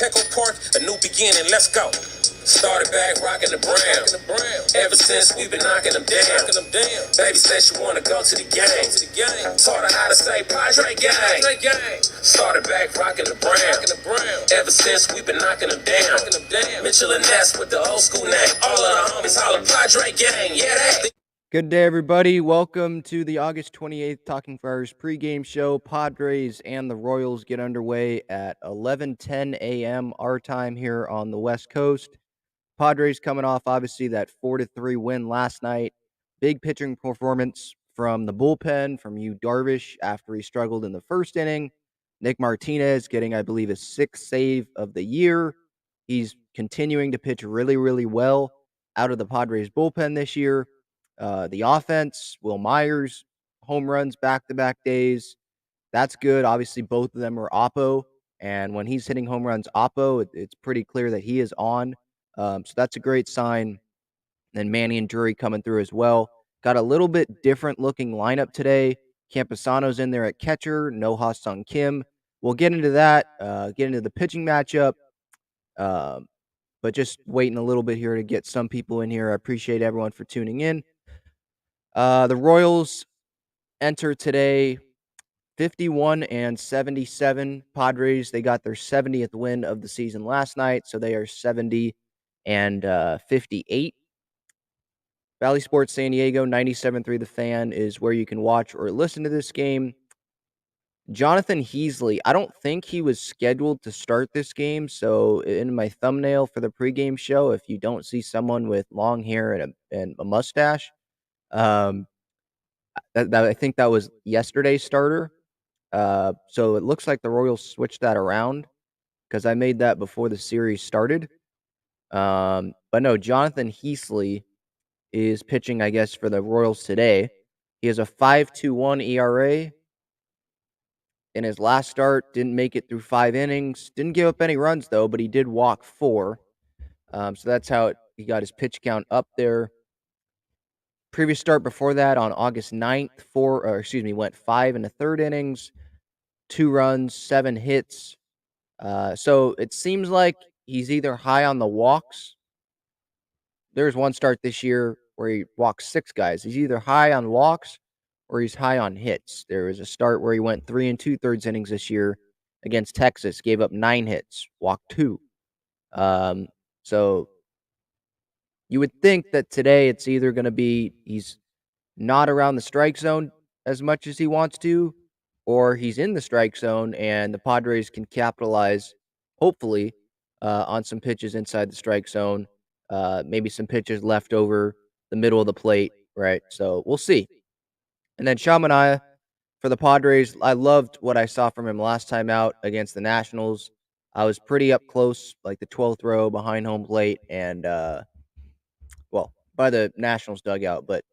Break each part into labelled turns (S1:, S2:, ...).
S1: Petco Park, a new beginning, let's go. Started back rocking the brown. Ever since we've been knocking them down. Baby said she wanna go to the game. Taught her how to say Padres gang. Started back rocking the brown. Ever since we've been knocking them down. Mitchell and Ness with the old school name. All of the homies holler Padre gang. Yeah, that.
S2: Good day, everybody. Welcome to the August 28th Talking Friars pregame show. Padres and the Royals get underway at 11:10 a.m. our time here on the West Coast. Padres coming off, obviously, that 4-3 win last night. Big pitching performance from the bullpen, from Yu Darvish after he struggled in the first inning. Nick Martinez getting, I believe, his sixth save of the year. He's continuing to pitch really, really well out of the Padres bullpen this year. The offense, Will Myers, home runs back-to-back days. That's good. Obviously, both of them are oppo, and when he's hitting home runs oppo, it's pretty clear that he is on. So that's a great sign. And Manny and Drury coming through as well. Got a little bit different looking lineup today. Campusano's in there at catcher. No Ha-Sung Kim. We'll get into that. Get into the pitching matchup. But just waiting a little bit here to get some people in here. I appreciate everyone for tuning in. The Royals enter today 51-77. Padres, they got their 70th win of the season last night, so they are 70-58. Valley Sports San Diego, 97.3 The Fan is where you can watch or listen to this game. Jonathan Heasley, I don't think he was scheduled to start this game, so in my thumbnail for the pregame show, if you don't see someone with long hair and a mustache, I think that was yesterday's starter. So it looks like the Royals switched that around because I made that before the series started. But no, Jonathan Heasley is pitching, I guess, for the Royals today. He has a 5.21 ERA. In his last start, didn't make it through 5 innings. Didn't give up any runs, though, but he did walk 4. So that's how he got his pitch count up there. Previous start before that on August 9th, went 5 in the third innings, 2 runs, 7 hits. So it seems like he's either high on the walks. There's one start this year where he walked 6 guys. He's either high on walks or he's high on hits. There was a start where he went 3 2/3 innings this year against Texas, gave up 9 hits, walked 2. So you would think that today it's either going to be he's not around the strike zone as much as he wants to, or he's in the strike zone and the Padres can capitalize, hopefully, on some pitches inside the strike zone, maybe some pitches left over the middle of the plate, right? So we'll see. And then Manaea for the Padres, I loved what I saw from him last time out against the Nationals. I was pretty up close, like the 12th row behind home plate, and, by the Nationals dugout, but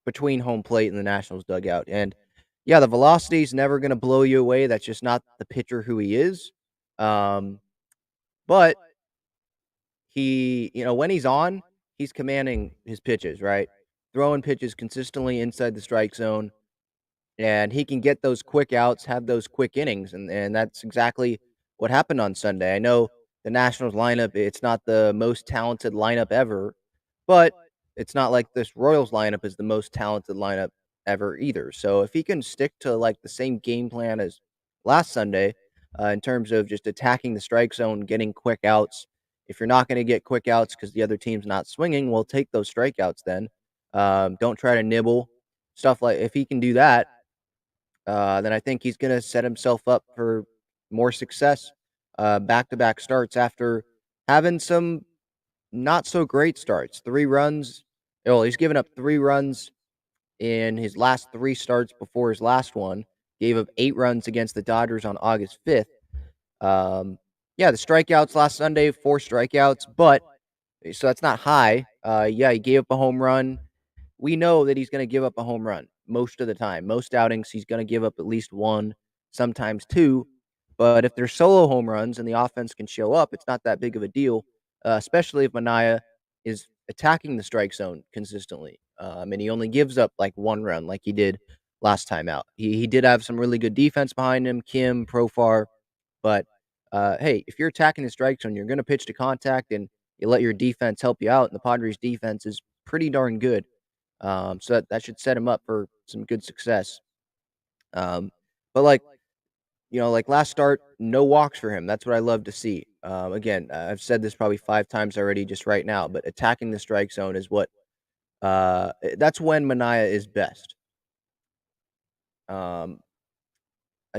S2: between home plate and the Nationals dugout. And yeah, the velocity is never going to blow you away. That's just not the pitcher who he is. But he, when he's on, he's commanding his pitches, right? Throwing pitches consistently inside the strike zone. And he can get those quick outs, have those quick innings. And that's exactly what happened on Sunday. I know the Nationals lineup, it's not the most talented lineup ever, but it's not like this Royals lineup is the most talented lineup ever either. So if he can stick to like the same game plan as last Sunday, in terms of just attacking the strike zone, getting quick outs. If you're not going to get quick outs because the other team's not swinging, well, take those strikeouts then. Don't try to nibble. Stuff like if he can do that, then I think he's going to set himself up for more success, back-to-back starts after having some not so great starts. 3 runs. Well, he's given up 3 runs in his last 3 starts before his last one. Gave up 8 runs against the Dodgers on August 5th. The strikeouts last Sunday, 4 strikeouts, but so that's not high. He gave up a home run. We know that he's going to give up a home run most of the time. Most outings, he's going to give up at least 1, sometimes 2. But if they're solo home runs and the offense can show up, it's not that big of a deal, especially if Manaea is attacking the strike zone consistently. And he only gives up like 1 run like he did last time out. He did have some really good defense behind him, Kim, Profar, but hey, if you're attacking the strike zone, you're going to pitch to contact and you let your defense help you out. And the Padres' defense is pretty darn good. So that should set him up for some good success. But like last start, no walks for him. That's what I love to see. Again, I've said this probably 5 times already just right now, but attacking the strike zone is what that's when Manaea is best. I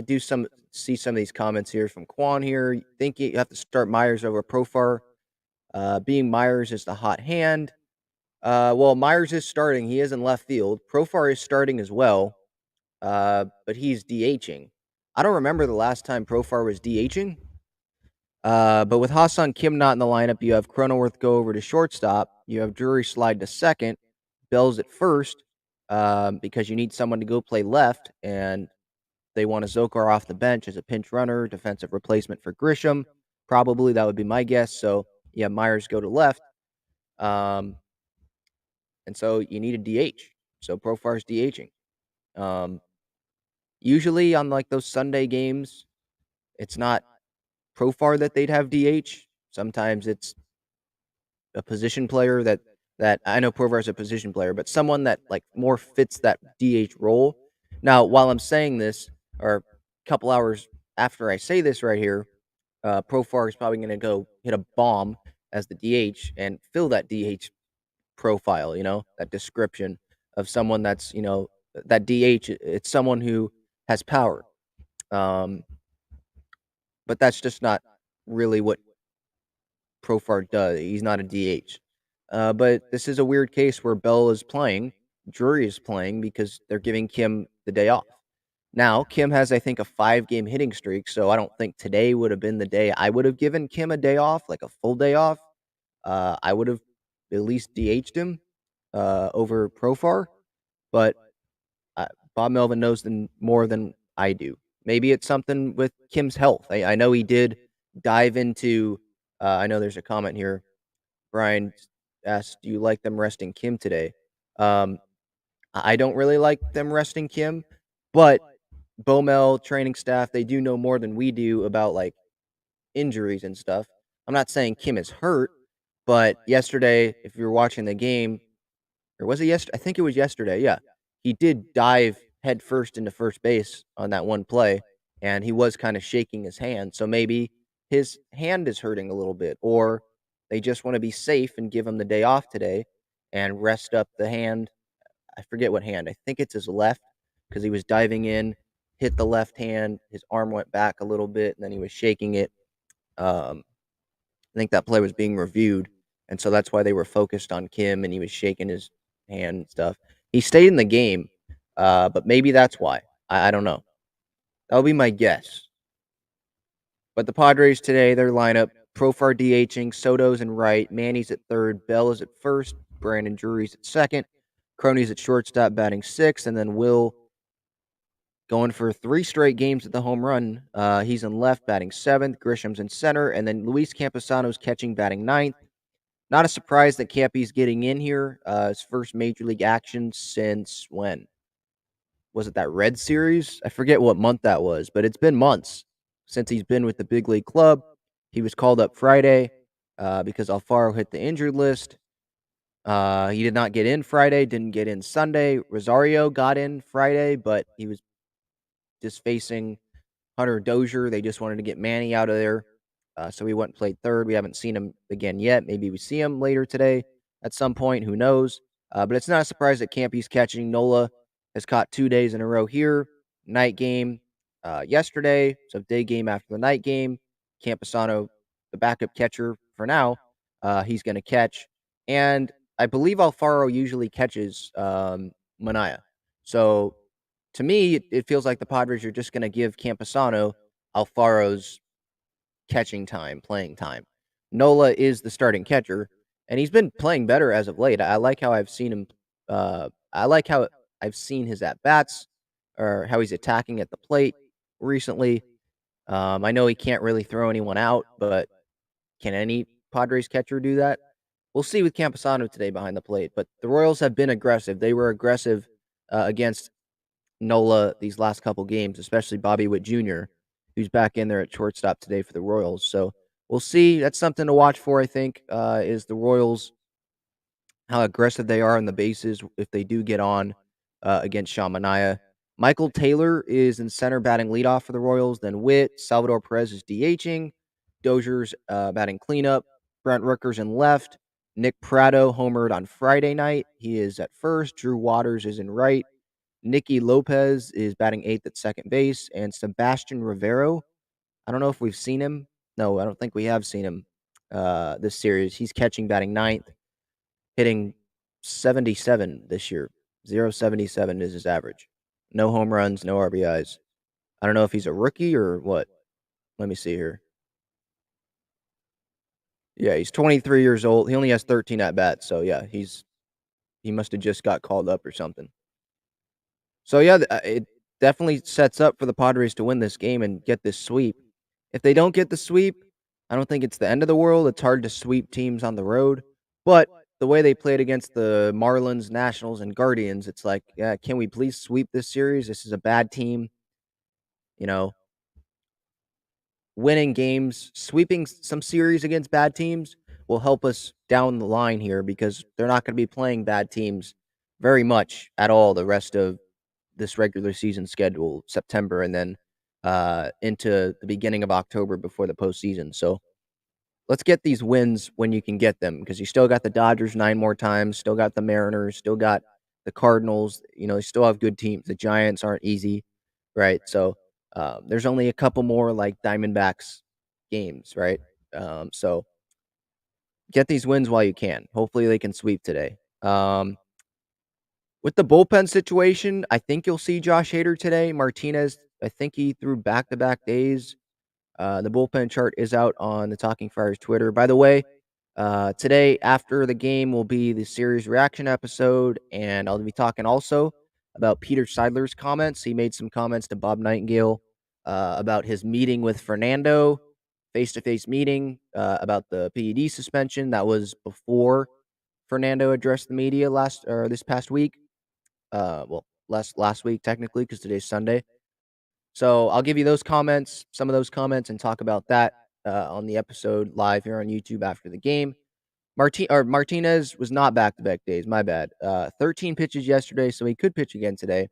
S2: do see some of these comments here from Quan here. Think you have to start Myers over Profar. Being Myers is the hot hand. Well, Myers is starting. He is in left field. Profar is starting as well, but he's DHing. I don't remember the last time Profar was DHing. But with Hassan Kim not in the lineup, you have Cronenworth go over to shortstop. You have Drury slide to second. Bell's at first because you need someone to go play left, and they want a Zokar off the bench as a pinch runner, defensive replacement for Grisham. Probably that would be my guess. So yeah, Myers go to left. And so you need a DH. So Profar's DHing. Usually on like those Sunday games, it's not Profar that they'd have DH. Sometimes it's a position player that I know Profar's a position player, but someone that like more fits that DH role. Now, while I'm saying this, or a couple hours after I say this right here, Profar is probably going to go hit a bomb as the DH and fill that DH profile, that description of someone that's, that DH, it's someone who has power. But that's just not really what Profar does. He's not a DH. But this is a weird case where Bell is playing, Drury is playing because they're giving Kim the day off. Now, Kim has, I think, a 5-game hitting streak, so I don't think today would have been the day I would have given Kim a day off, like a full day off. I would have at least DH'd him over Profar, but Bob Melvin knows more than I do. Maybe it's something with Kim's health. I know he did dive into. I know there's a comment here. Brian asked, "Do you like them resting Kim today?" I don't really like them resting Kim, but Bomel training staff, they do know more than we do about like injuries and stuff. I'm not saying Kim is hurt, but yesterday, if you were watching the game, or was it yesterday? I think it was yesterday. Yeah, he did dive head first into first base on that one play, and he was kind of shaking his hand. So maybe his hand is hurting a little bit, or they just want to be safe and give him the day off today and rest up the hand. I forget what hand. I think it's his left because he was diving in, hit the left hand. His arm went back a little bit, and then he was shaking it. I think that play was being reviewed, and so that's why they were focused on Kim, and he was shaking his hand and stuff. He stayed in the game, but maybe that's why. I don't know. That would be my guess. But the Padres today, their lineup: Profar DHing, Soto's in right, Manny's at third, Bell is at first, Brandon Drury's at second, Crony's at shortstop, batting sixth, and then Will going for 3 straight games at the home run. He's in left, batting seventh. Grisham's in center, and then Luis Campusano's catching, batting ninth. Not a surprise that Campy's getting in here. His first major league action since when? Was it that Red Series? I forget what month that was, but it's been months since he's been with the big league club. He was called up Friday because Alfaro hit the injured list. He did not get in Friday, didn't get in Sunday. Rosario got in Friday, but he was just facing Hunter Dozier. They just wanted to get Manny out of there. So he went and played third. We haven't seen him again yet. Maybe we see him later today at some point. Who knows? But it's not a surprise that Campy's catching. Nola has caught 2 days in a row here. Night game yesterday. So day game after the night game. Campusano, the backup catcher for now, he's going to catch. And I believe Alfaro usually catches Manaea. So to me, it feels like the Padres are just going to give Campusano Alfaro's catching time, playing time. Nola is the starting catcher, and he's been playing better as of late. I like how I've seen him. I like how I've seen his at bats or how he's attacking at the plate recently. I know he can't really throw anyone out, but can any Padres catcher do that? We'll see with Campusano today behind the plate. But the Royals have been aggressive. They were aggressive against Nola these last couple games, especially Bobby Witt Jr. who's back in there at shortstop today for the Royals. So we'll see. That's something to watch for, I think, is the Royals, how aggressive they are on the bases if they do get on against Manaea. Michael Taylor is in center batting leadoff for the Royals. Then Witt, Salvador Perez is DHing. Dozier's batting cleanup. Brent Rooker's in left. Nick Pratto homered on Friday night. He is at first. Drew Waters is in right. Nicky Lopez is batting eighth at second base. And Sebastian Rivero, I don't know if we've seen him. No, I don't think we have seen him this series. He's catching, batting ninth, hitting 77 this year. 0.77 is his average. No home runs, no RBIs. I don't know if he's a rookie or what. Let me see here. Yeah, he's 23 years old. He only has 13 at bats. So yeah, he must have just got called up or something. So yeah, it definitely sets up for the Padres to win this game and get this sweep. If they don't get the sweep, I don't think it's the end of the world. It's hard to sweep teams on the road, but the way they played against the Marlins, Nationals, and Guardians, it's like, yeah, can we please sweep this series? This is a bad team. You know, winning games, sweeping some series against bad teams will help us down the line here because they're not going to be playing bad teams very much at all the rest of this regular season schedule, September, and then into the beginning of October before the postseason. So let's get these wins when you can get them because you still got the Dodgers 9 more times, still got the Mariners, still got the Cardinals. You know, you still have good teams. The Giants aren't easy, right? So there's only a couple more like Diamondbacks games, right? So get these wins while you can. Hopefully they can sweep today. With the bullpen situation, I think you'll see Josh Hader today. Martinez, I think he threw back-to-back days. The bullpen chart is out on the Talking Friars Twitter. By the way, today after the game will be the series reaction episode, and I'll be talking also about Peter Seidler's comments. He made some comments to Bob Nightingale about his meeting with Fernando, face-to-face meeting about the PED suspension. That was before Fernando addressed the media this past week. Well, last week technically because today's Sunday. So I'll give you those comments, some of those comments, and talk about that on the episode live here on YouTube after the game. Martinez was not back-to-back days. My bad. 13 pitches yesterday, so he could pitch again today.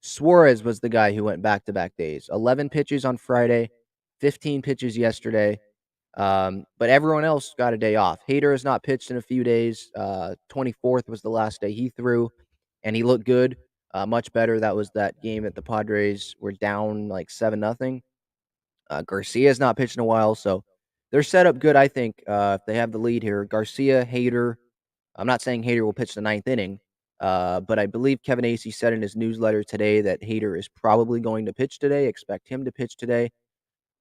S2: Suarez was the guy who went back-to-back days. 11 pitches on Friday, 15 pitches yesterday. But everyone else got a day off. Hader has not pitched in a few days. 24th was the last day he threw, and he looked good, much better. That was that game that the Padres were down like 7-0. Garcia's not pitched in a while, so they're set up good, I think, if they have the lead here. Garcia, Hader. I'm not saying Hader will pitch the ninth inning, but I believe Kevin Acee said in his newsletter today that Hader is probably going to pitch today. Expect him to pitch today.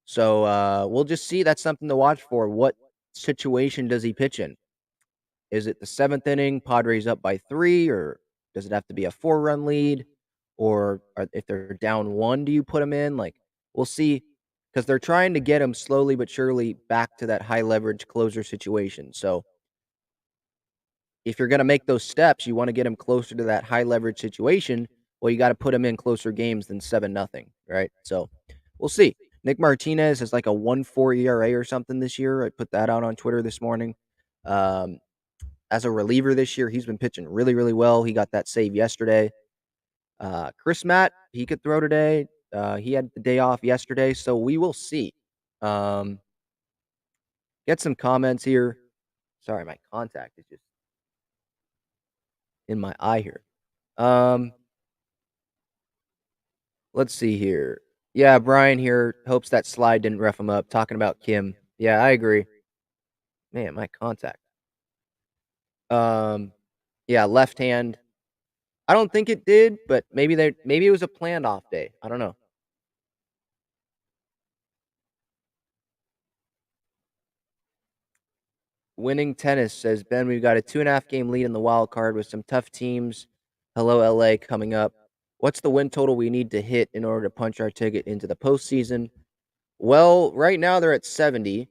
S2: So we'll just see. That's something to watch for. What situation does he pitch in? Is it the seventh inning, Padres up by 3, or does it have to be a 4-run lead? Or if they're down 1, do you put him in? Like, we'll see, because they're trying to get him slowly but surely back to that high leverage closer situation. So if you're going to make those steps, you want to get him closer to that high leverage situation. Well, you got to put him in closer games than 7-0, right? So we'll see. Nick Martinez has like a 1.4 ERA or something this year. I put that out on Twitter this morning. As a reliever this year, he's been pitching really, really well. He got that save yesterday. Chris Matt, he could throw today. He had the day off yesterday, so we will see. Get some comments here. Sorry, my contact is just in my eye here. Let's see here. Yeah, Brian here hopes that slide didn't rough him up. Talking about Kim. Yeah, I agree. Man, my contact. Yeah, left hand. I don't think it did, but maybe it was a planned off day. I don't know. Winning tennis says Ben, we've got a 2.5 game lead in the wild card with some tough teams. Hello, LA coming up. What's the win total we need to hit in order to punch our ticket into the postseason? Well, right now they're at 70.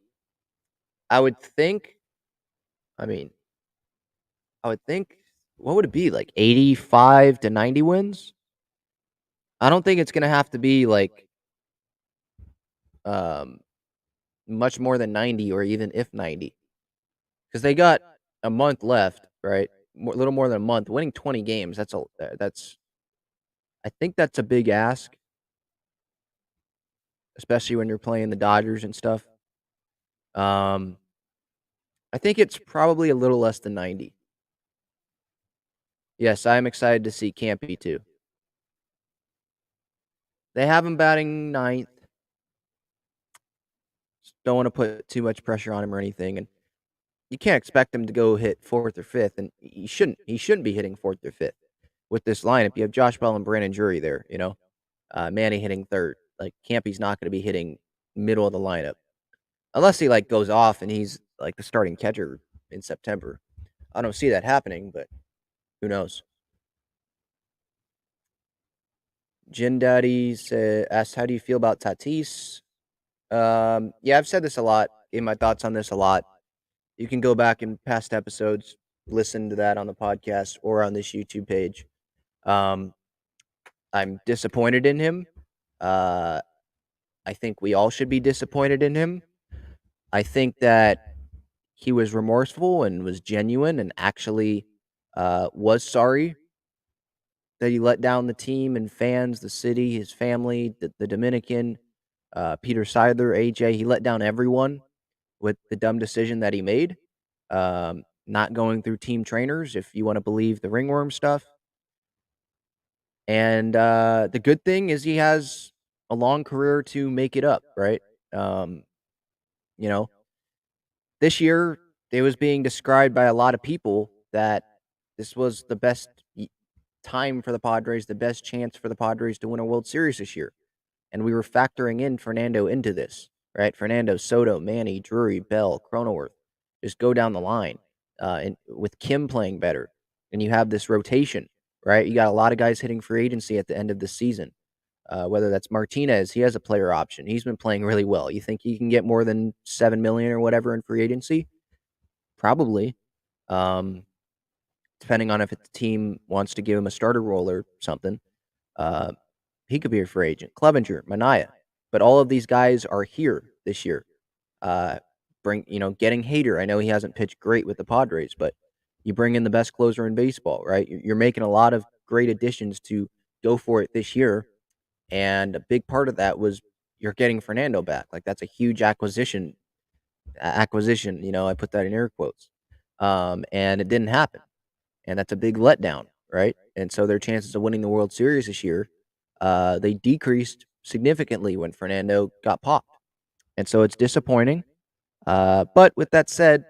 S2: I would think, what would it be, like 85 to 90 wins? I don't think it's going to have to be like um, much more than 90 or even if 90, because they got a month left, right? A little more than a month. Winning 20 games, that's I think that's a big ask, especially when you're playing the Dodgers and stuff. Um, I think it's probably a little less than 90. Yes, I am excited to see Campy too. They have him batting ninth. Don't want to put too much pressure on him or anything, and you can't expect him to go hit fourth or fifth, and he shouldn't. He shouldn't be hitting fourth or fifth with this lineup. You have Josh Bell and Brandon Drury there. Manny hitting third. Like Campy's not going to be hitting middle of the lineup unless he like goes off and he's like the starting catcher in September. I don't see that happening, but who knows? Jin Daddy asked, "How do you feel about Tatis?" Yeah, I've said this a lot. Gave my thoughts on this a lot. You can go back in past episodes, listen to that on the podcast or on this YouTube page. Um, I'm disappointed in him. Uh, I think we all should be disappointed in him. I think that he was remorseful and was genuine and actually was sorry that he let down the team and fans, the city, his family, the Dominican, Peter Seidler, AJ. He let down everyone with the dumb decision that he made. Not going through team trainers, if you want to believe the ringworm stuff. And the good thing is he has a long career to make it up, right? Um, you know, this year it was being described by a lot of people that this was the best time for the Padres, the best chance for the Padres to win a World Series this year. And we were factoring in Fernando into this, right? Fernando, Soto, Manny, Drury, Bell, Cronenworth. Just go down the line. And with Kim playing better. And you have this rotation, right? You got a lot of guys hitting free agency at the end of the season. Whether that's Martinez, he has a player option. He's been playing really well. You think he can get more than $7 million or whatever in free agency? Probably. Um, Depending on if the team wants to give him a starter role or something. Uh, he could be a free agent. Clevenger, Manaea. But all of these guys are here this year. Uh, getting Hader. I know he hasn't pitched great with the Padres, but you bring in the best closer in baseball, right? You're making a lot of great additions to go for it this year. And a big part of that was you're getting Fernando back. Like that's a huge acquisition. I put that in air quotes. And it didn't happen. And that's a big letdown, right? And so their chances of winning the World Series this year, they decreased significantly when Fernando got popped. And so it's disappointing. But with that said,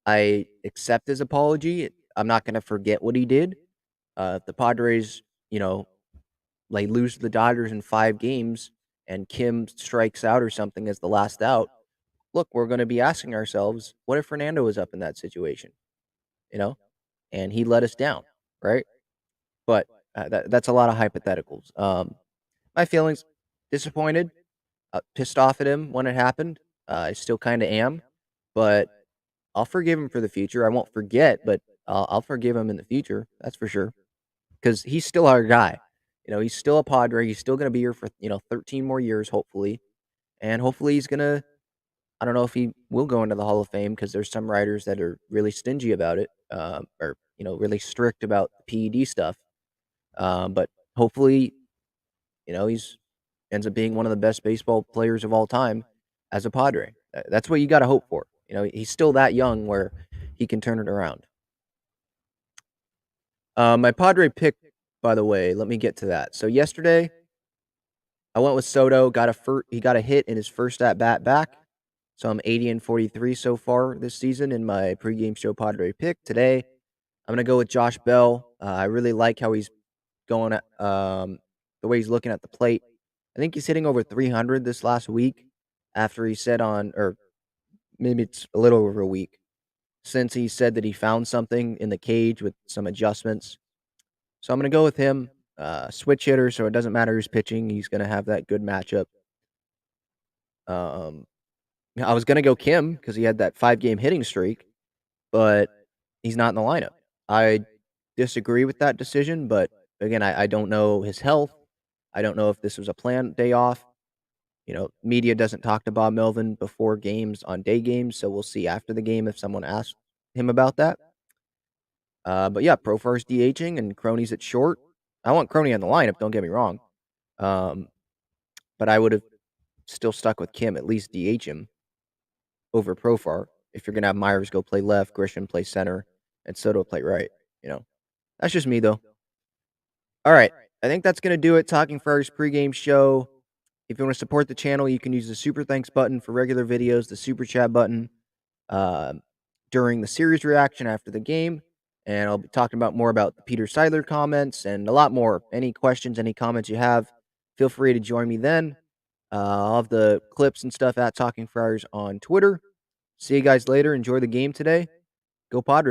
S2: I accept his apology. I'm not going to forget what he did. If the Padres, lose to the Dodgers in 5 games and Kim strikes out or something as the last out, look, we're going to be asking ourselves, what if Fernando was up in that situation? You know, and he let us down, right? But that's a lot of hypotheticals. My feelings: disappointed, pissed off at him when it happened. I still kind of am, but I'll forgive him for the future. I won't forget, but I'll forgive him in the future. That's for sure. Because he's still our guy. He's still a Padre. He's still going to be here for 13 more years, hopefully, and hopefully he's going to. I don't know if he will go into the Hall of Fame because there's some writers that are really stingy about it, or really strict about the PED stuff. But hopefully, he's ends up being one of the best baseball players of all time as a Padre. That's what you got to hope for. He's still that young where he can turn it around. My Padre pick, by the way, let me get to that. So yesterday, I went with Soto. He got a hit in his first at bat back. So I'm 80-43 so far this season in my pregame show Padre pick. Today, I'm gonna go with Josh Bell. I really like how he's going at the way he's looking at the plate. I think he's hitting over 300 this last week after he said or maybe it's a little over a week since he said that he found something in the cage with some adjustments. So I'm going to go with him, switch hitter, so it doesn't matter who's pitching. He's going to have that good matchup. Um, I was going to go Kim because he had that 5-game hitting streak, but he's not in the lineup. I disagree with that decision, but again, I don't know his health. I don't know if this was a planned day off. Media doesn't talk to Bob Melvin before games on day games, so we'll see after the game if someone asks him about that. But yeah, Profar's DHing and Crony's at short. I want Crony on the lineup, don't get me wrong. But I would have still stuck with Kim, at least DH him over Profar. If you're going to have Myers go play left, Grisham play center, and Soto play right. That's just me, though. All right. I think that's going to do it. Talking Friars pregame show. If you want to support the channel, you can use the super thanks button for regular videos, the super chat button during the series reaction after the game. And I'll be talking more about the Peter Seidler comments and a lot more. Any questions, any comments you have, feel free to join me then. I'll have the clips and stuff at Talking Friars on Twitter. See you guys later. Enjoy the game today. Go Padres.